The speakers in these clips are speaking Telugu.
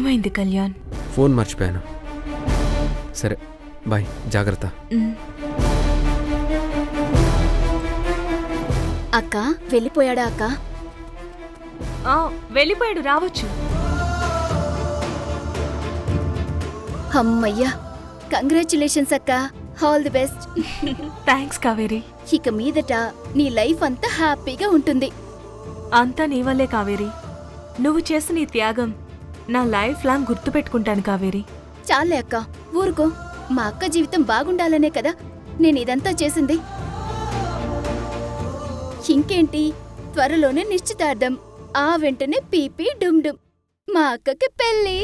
ఏమైంది కళ్యాణ్? ఫోన్ మర్చిపోయాను. సరే బాయ్, జాగ్రత్త. అక్క వెళ్ళిపోయాడా అక్క? వెళ్ళిపోయాడు, రావచ్చు. అమ్మయ్యా, కంగ్రాచులేషన్స్ అక్క, all the best. Thanks Kaveri. ఇక మీదట నీ లైఫ్ అంతా హ్యాపీగా ఉంటుంది. అంతా నీ వల్లే కావేరి. నువ్వు చేసిన ఈ త్యాగం నా లైఫ్ లాంగ్ గుర్తుపెట్టుకుంటాను కావేరి. చాలే అక్క, ఊరుకో. మా అక్క జీవితం బాగుండాలనే కదా నేను ఇదంతా చేసింది. ఇంకేంటి, త్వరలోనే నిశ్చితార్థం, ఆ వెంటనే పీపీ డుమ్ డుమ్, మా అక్కకి పెళ్ళి.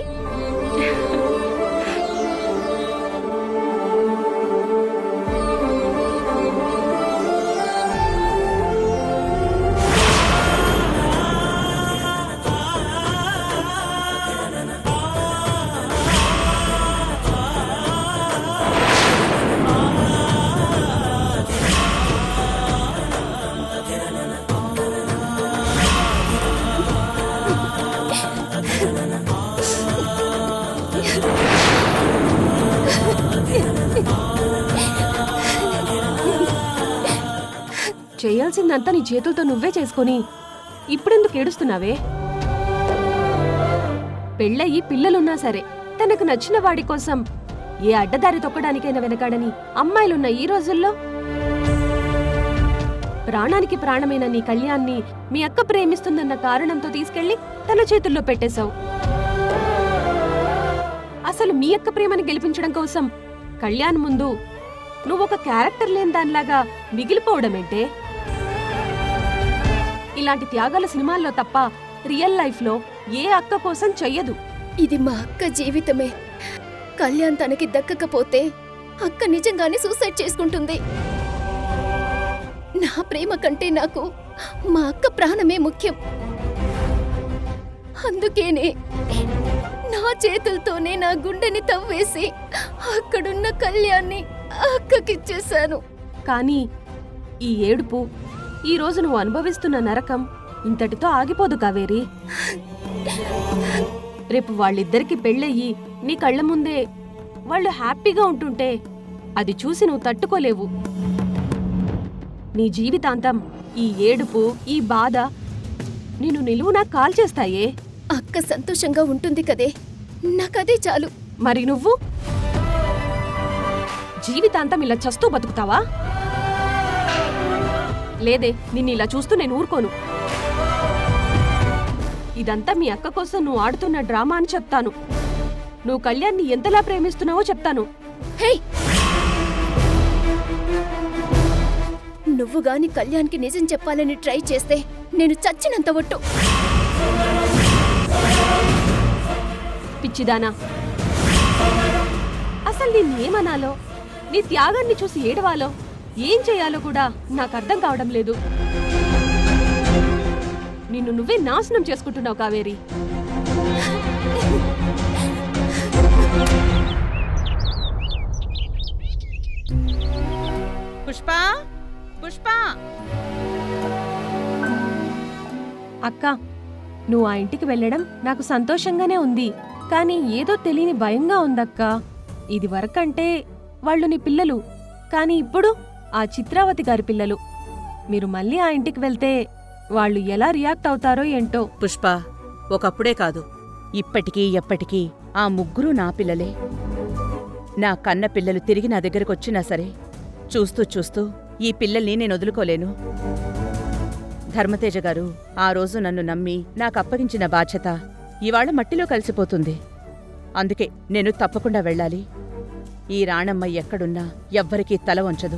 చేయాల్సిందంతా నీ చేతులతో నువ్వే చేసుకొని ఇప్పుడెందుకు ఏడుస్తున్నావే? పెళ్ళయి పిల్లలున్నా సరే తనకు నచ్చిన వాడి కోసం ఏ అడ్డదారి తొక్కడానికైనా వెనకాడని అమ్మాయిలున్న ఈ రోజుల్లో ప్రాణానికి ప్రాణమైన నీ కళ్యాణ్ని మీ అక్క ప్రేమిస్తుందన్న కారణంతో తీసుకెళ్లి తన చేతుల్లో పెట్టేశావు. అసలు మీ అక్క ప్రేమని గెలిపించడం కోసం కళ్యాణ్ ముందు నువ్వొక క్యారెక్టర్ లేని దానిలాగా మిగిలిపోవడమేంటే? ఇలాంటి త్యాగాల సినిమాల్లో తప్ప రియల్ లైఫ్ లో ఏ అక్క కోసం చెయ్యదు. ఇది మా అక్క జీవితమే. కళ్యాణ్ తనకి దక్కకపోతే అక్క నిజంగానే సూసైడ్ చేసుకుంటుంది. నా ప్రేమ కంటే నాకు మా అక్క ప్రాణమే ముఖ్యం. అందుకేనే నా చేతులతోనే నా గుండెని తవ్వేసి అక్కడున్న కళ్యాణ్ని అక్కకిచ్చేశాను. కానీ ఈ ఏడుపు, ఈ రోజు నువ్వు అనుభవిస్తున్న నరకం ఇంతటితో ఆగిపోదు కావేరి. రేపు వాళ్ళిద్దరికి పెళ్ళయ్యి నీ కళ్ళ ముందే వాళ్ళు హ్యాపీగా ఉంటుంటే అది చూసి నువ్వు తట్టుకోలేవు. నీ జీవితాంతం ఈ ఏడుపు, ఈ బాధ నిన్ను నిలువునా కాల్చేస్తాయే. అక్క సంతోషంగా ఉంటుంది కదే, నాకదే చాలు. మరి నువ్వు జీవితాంతం ఇలా చస్తూ బతుకుతావా? లేదే, నిన్ను ఇలా చూస్తూ నేను ఊరుకోను. ఇదంతా మీ అక్క కోసం నువ్వు ఆడుతున్న డ్రామా అని చెప్తాను. నువ్వు కళ్యాణ్ని ఎంతలా ప్రేమిస్తున్నావో చెప్తాను. హే, నువ్వు గాని కళ్యాణ్కి నిజం చెప్పాలని ట్రై చేస్తే నేను చచ్చినంత ఒట్టు. పిచ్చిదానా, అసలు నిన్నేమనాలో, నీ త్యాగాన్ని చూసి ఏడవాలో, ఏం చేయాలో కూడా నాకు అర్థం కావడం లేదు. నిన్ను నువ్వే నాశనం చేసుకుంటున్నావు కావేరి. పుష్ప, పుష్ప. అక్క, నువ్వు ఆ ఇంటికి వెళ్ళడం నాకు సంతోషంగానే ఉంది. కానీ ఏదో తెలియని భయంగా ఉందక్క. ఇది వరకంటే వాళ్ళు నీ పిల్లలు, కానీ ఇప్పుడు ఆ చిత్రావతి గారి పిల్లలు. మీరు మళ్ళీ ఆ ఇంటికి వెళ్తే వాళ్ళు ఎలా రియాక్ట్ అవుతారో ఏంటో. పుష్ప, ఒకప్పుడే కాదు, ఇప్పటికీ ఎప్పటికీ ఆ ముగ్గురు నా పిల్లలే. నా కన్న పిల్లలు తిరిగి నా దగ్గరకొచ్చినా సరే చూస్తూ చూస్తూ ఈ పిల్లల్ని నేను వదులుకోలేను. ధర్మతేజ గారు ఆ రోజు నన్ను నమ్మి నాకప్పగించిన బాధ్యత ఇవాళ మట్టిలో కలిసిపోతుంది. అందుకే నేను తప్పకుండా వెళ్ళాలి. ఈ రాణమ్మ ఎక్కడున్నా ఎవ్వరికీ తల వంచదు.